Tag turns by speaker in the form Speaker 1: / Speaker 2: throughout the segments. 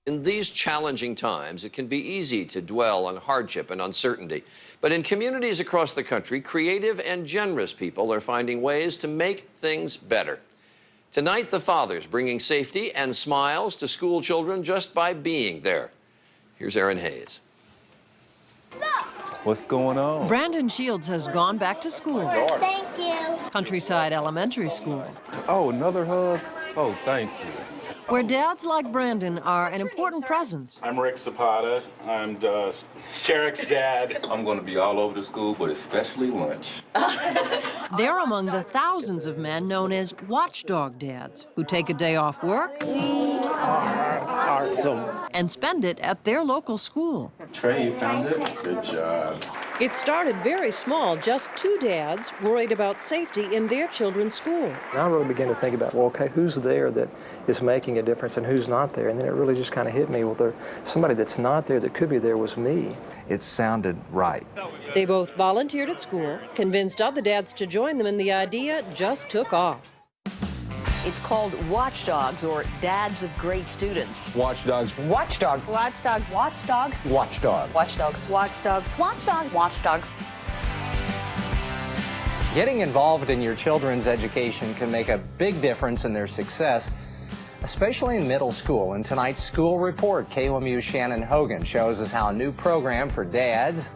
Speaker 1: In these challenging times, it can be easy to dwell on hardship and uncertainty. But in communities across the country, creative and generous people are finding ways to make things better. Tonight, the fathers bringing safety and smiles to school children just by being there. Here's Aaron Hayes.
Speaker 2: What's going on?
Speaker 3: Brandon Shields has gone back to school.
Speaker 4: Thank you.
Speaker 3: Countryside Elementary School,
Speaker 2: Oh, another hug? Oh, thank you.
Speaker 3: where dads like Brandon are an important presence.
Speaker 5: I'm Rick Zapata. I'm Sherrick's dad.
Speaker 2: I'm going to be all over the school, but especially lunch.
Speaker 3: They're among the thousands of men known as watchdog dads who take a day off work
Speaker 4: We are awesome.
Speaker 3: and spend it at their local school.
Speaker 5: Trey, you found it? Good job.
Speaker 3: It started very small, just two dads worried about safety in their children's school.
Speaker 6: And I really began to think about, well, okay, who's there that is making a difference and who's not there? And then it really just kind of hit me, well, somebody that's not there that could be there was me.
Speaker 7: It sounded right.
Speaker 3: They both volunteered at school, convinced other dads to join them, and the idea just took off.
Speaker 8: It's called Watchdogs, or Dads of Great Students.
Speaker 2: Watchdogs.
Speaker 8: Watchdog. Watchdog. Watchdogs.
Speaker 2: Watchdog.
Speaker 8: Watchdogs. Watchdog. Watchdogs. Watchdogs.
Speaker 9: Getting involved in your children's education can make a big difference in their success, especially in middle school. In tonight's school report, KLMU's Shannon Hogan shows us how a new program for dads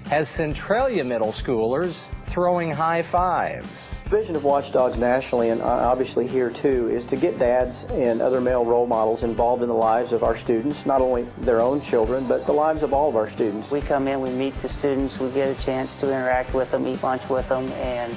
Speaker 9: has Centralia middle schoolers throwing high fives.
Speaker 10: The vision of Watchdogs nationally, and obviously here too, is to get dads and other male role models involved in the lives of our students, not only their own children, but the lives of all of our students.
Speaker 11: We come in, we meet the students, we get a chance to interact with them, eat lunch with them, and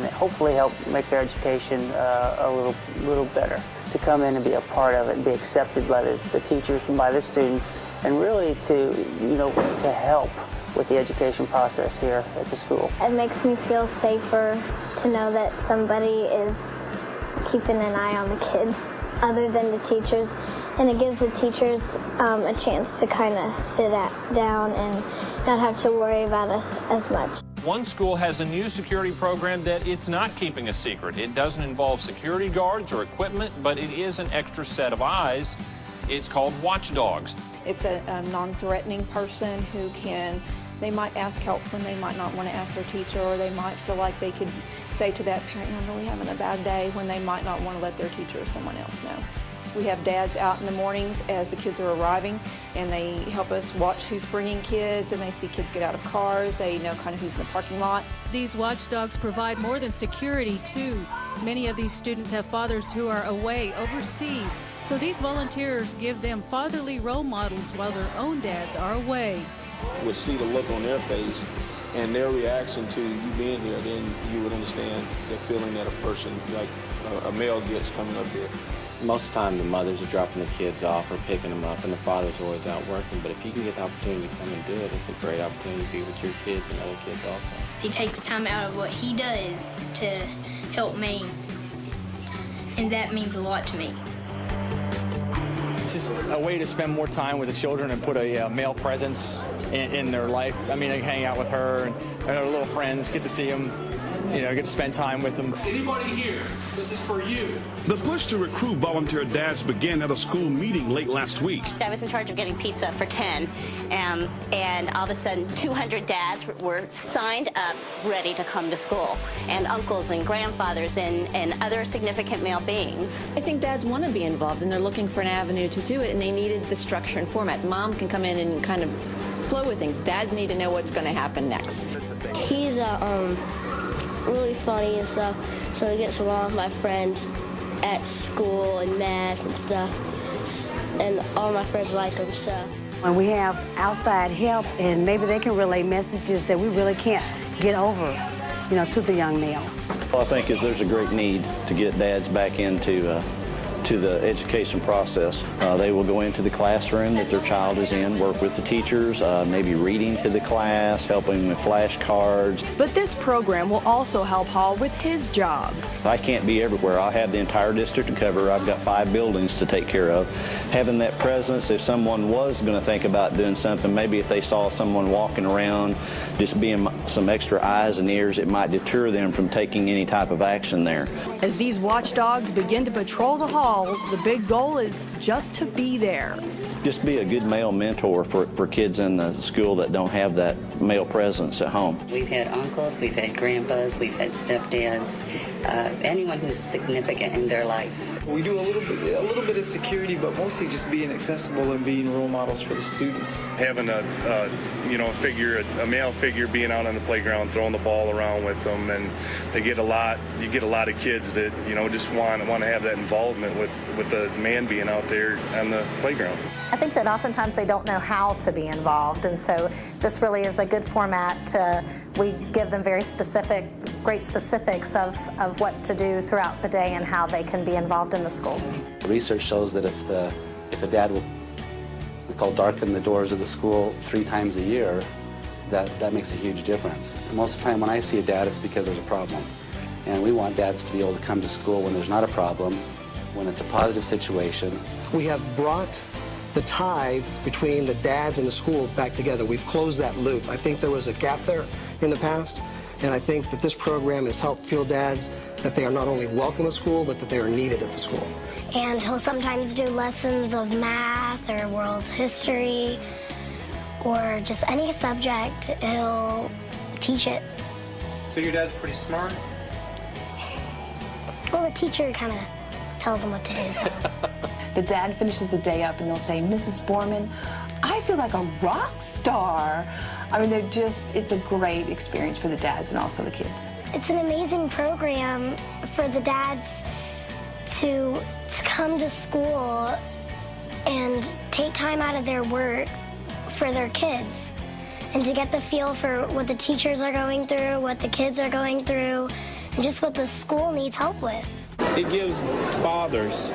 Speaker 11: hopefully help make their education a little better. To come in and be a part of it and be accepted by the teachers and by the students, and really to help with the education process here at the school.
Speaker 4: It makes me feel safer to know that somebody is keeping an eye on the kids other than the teachers, and it gives the teachers a chance to kind of sit down and not have to worry about us as much.
Speaker 12: One school has a new security program that it's not keeping a secret. It doesn't involve security guards or equipment, but it is an extra set of eyes. It's called Watchdogs.
Speaker 13: It's a non-threatening person who they might ask help when they might not want to ask their teacher, or they might feel like they could say to that parent, I'm really having a bad day, when they might not want to let their teacher or someone else know. We have dads out in the mornings as the kids are arriving, and they help us watch who's bringing kids, and they see kids get out of cars. They know kind of who's in the parking lot.
Speaker 14: These watchdogs provide more than security, too. Many of these students have fathers who are away overseas, so these volunteers give them fatherly role models while their own dads are away.
Speaker 15: Would see the look on their face and their reaction to you being here, then you would understand the feeling that a person like a male gets coming up here.
Speaker 16: Most of the time the mothers are dropping the kids off or picking them up, and the father's always out working. But if you can get the opportunity to come and do it, it's a great opportunity to be with your kids and other kids also.
Speaker 17: He takes time out of what he does to help me, and that means a lot to me.
Speaker 18: It's just a way to spend more time with the children and put a male presence in their life. I mean, I can hang out with her and her little friends, get to see them, get to spend time with them.
Speaker 19: Anybody here, this is for you.
Speaker 20: The push to recruit volunteer dads began at a school meeting late last week.
Speaker 21: I was in charge of getting pizza for 10, and all of a sudden 200 dads were signed up, ready to come to school, and uncles and grandfathers and other significant male beings.
Speaker 22: I think dads want to be involved, and they're looking for an avenue to do it, and they needed the structure and format. Mom can come in and kind of flow with things. Dads need to know what's going to happen next.
Speaker 4: He's really funny and stuff, so he gets along with my friends at school and math and stuff, and all my friends like him, so.
Speaker 23: When we have outside help, and maybe they can relay messages that we really can't get over, to the young males.
Speaker 24: Well, I think there's a great need to get dads back into to the education process. They will go into the classroom that their child is in, work with the teachers, maybe reading to the class, helping with flashcards.
Speaker 25: But this program will also help Hall with his job.
Speaker 24: I can't be everywhere. I have the entire district to cover. I've got 5 buildings to take care of. Having that presence, if someone was going to think about doing something, maybe if they saw someone walking around, just being some extra eyes and ears, it might deter them from taking any type of action there.
Speaker 25: As these watchdogs begin to patrol the halls, the big goal is just to be there.
Speaker 24: just be a good male mentor for kids in the school that don't have that male presence at home.
Speaker 1: We've had uncles, we've had grandpas, we've had stepdads, anyone who's significant in their life.
Speaker 3: We do a little bit of security, but mostly just being accessible and being role models for the students.
Speaker 5: Having a male figure being out on the playground, throwing the ball around with them, and you get a lot of kids that, just want to have that involvement with the man being out there on the playground.
Speaker 6: I think that oftentimes they don't know how to be involved, and so this really is a good format. We give them very great specifics of what to do throughout the day and how they can be involved in the school.
Speaker 7: Research shows that if a dad will, we call darken the doors of the school 3 times a year, that makes a huge difference. Most of the time when I see a dad, it's because there's a problem. And we want dads to be able to come to school when there's not a problem, when it's a positive situation.
Speaker 26: We have brought the tie between the dads and the school back together. We've closed that loop. I think there was a gap there in the past, and I think that this program has helped feel dads that they are not only welcome at school, but that they are needed at the school.
Speaker 4: And he'll sometimes do lessons of math or world history or just any subject. He'll teach it.
Speaker 3: So your dad's pretty smart?
Speaker 4: Well, the teacher kind of tells him what to do. So.
Speaker 27: The dad finishes the day up and they'll say, Mrs. Borman, I feel like a rock star. I mean, it's a great experience for the dads and also the kids.
Speaker 4: It's an amazing program for the dads to come to school and take time out of their work for their kids and to get the feel for what the teachers are going through, what the kids are going through, and just what the school needs help with.
Speaker 15: It gives fathers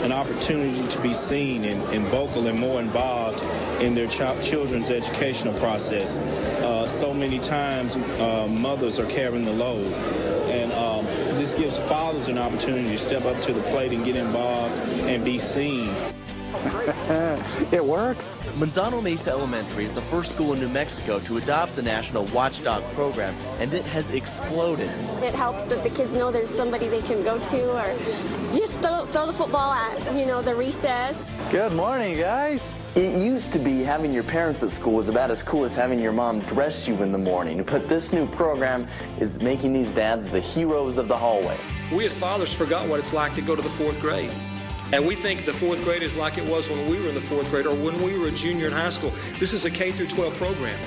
Speaker 15: an opportunity to be seen and vocal and more involved in their children's educational process. So many times mothers are carrying the load, and this gives fathers an opportunity to step up to the plate and get involved and be seen.
Speaker 28: It works. Manzano Mesa Elementary is the first school in New Mexico to adopt the National Watchdog program, and it has exploded.
Speaker 29: It helps that the kids know there's somebody they can go to, or just throw the football at, the recess.
Speaker 28: Good morning, guys. It used to be having your parents at school was about as cool as having your mom dress you in the morning, but this new program is making these dads the heroes of the hallway.
Speaker 19: We as fathers forgot what it's like to go to the 4th grade. And we think the 4th grade is like it was when we were in the 4th grade or when we were a junior in high school. This is a K through 12 program.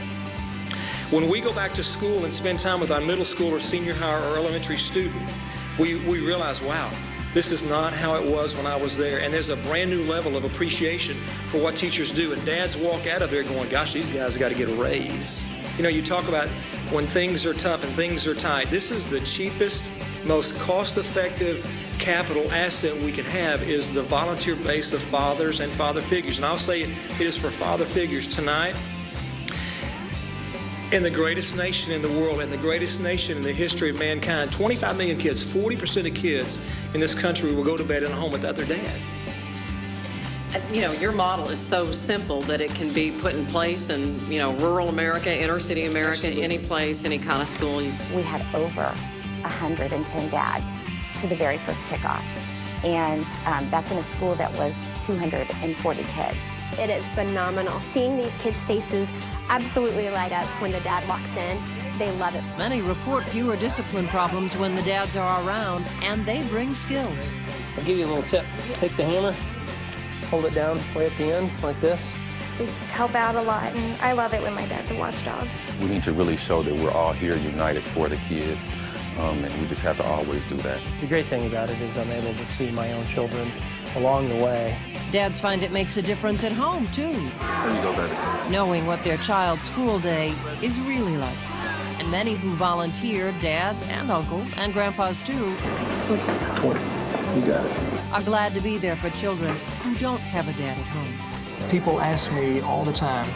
Speaker 19: When we go back to school and spend time with our middle school or senior high or elementary student, we realize, wow, this is not how it was when I was there. And there's a brand new level of appreciation for what teachers do. And dads walk out of there going, gosh, these guys got to get a raise. You talk about when things are tough and things are tight. This is the cheapest, most cost-effective capital asset we can have is the volunteer base of fathers and father figures. And I'll say it is for father figures tonight. In the greatest nation in the world and the greatest nation in the history of mankind, 25 million kids, 40% of kids in this country will go to bed in a home without their dad.
Speaker 30: Your model is so simple that it can be put in place in, rural America, inner city America, absolutely. Any place, any kind of school.
Speaker 31: We had over 110 dads to the very first kickoff. And that's in a school that was 240 kids.
Speaker 4: It is phenomenal. Seeing these kids' faces absolutely light up when the dad walks in. They love it.
Speaker 14: Many report fewer discipline problems when the dads are around, and they bring skills.
Speaker 3: I'll give you a little tip. Take the hammer, hold it down way at the end, like this.
Speaker 4: These help out a lot, and I love it when my dad's a watchdog.
Speaker 2: We need to really show that we're all here united for the kids, and we just have to always do that.
Speaker 3: The great thing about it is I'm able to see my own children along the way.
Speaker 14: Dads find it makes a difference at home, too.
Speaker 2: There you go, baby.
Speaker 14: Knowing what their child's school day is really like. And many who volunteer, dads and uncles and grandpas, too,
Speaker 3: 20. You got it.
Speaker 14: are glad to be there for children who don't have a dad at home.
Speaker 3: People ask me all the time,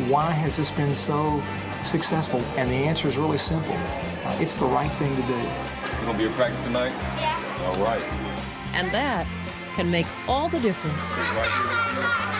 Speaker 3: why has this been so successful? And the answer is really simple. It's the right thing to do.
Speaker 2: You gonna be at practice tonight? Yeah. All right.
Speaker 14: And that can make all the difference.
Speaker 2: Right here.